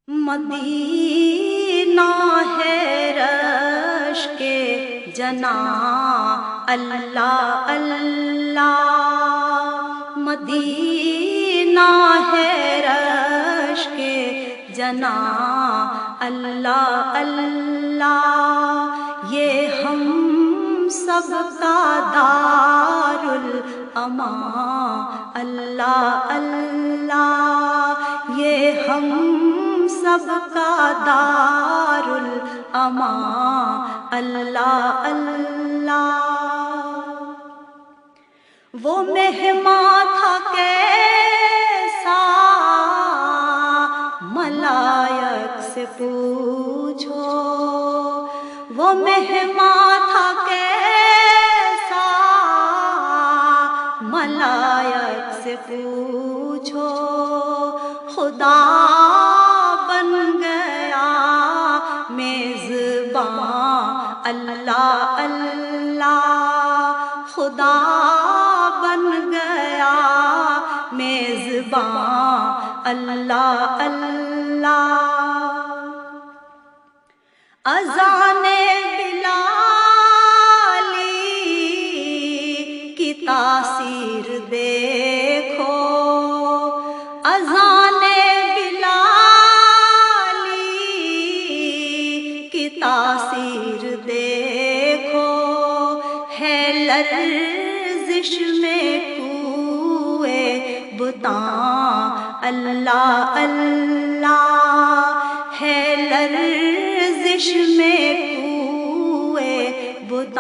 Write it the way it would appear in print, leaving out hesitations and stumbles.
مدینہ ہے رش کے جناں اللہ اللہ، مدینہ ہے رش کے جناں اللہ اللہ، یہ ہم سب کا دار الامان اللہ اللہ، یہ ہم سب کا دار الامان اللہ اللہ۔ وہ مہمان تھا کیسا ملائک سے پوچھو، وہ مہمان تھا کیسا ملائک سے پوچھو، خدا بن گیا میزبان اللہ اللہ، خدا بن گیا میزبان اللہ اللہ۔ اذان بلالی کی تاثیر دیکھو، اذان بلالی کی تاثیر دیکھو، ہے لرزش میں کوئے بتاں اللہ اللہ، ہے لرزش میں کوئے بتاں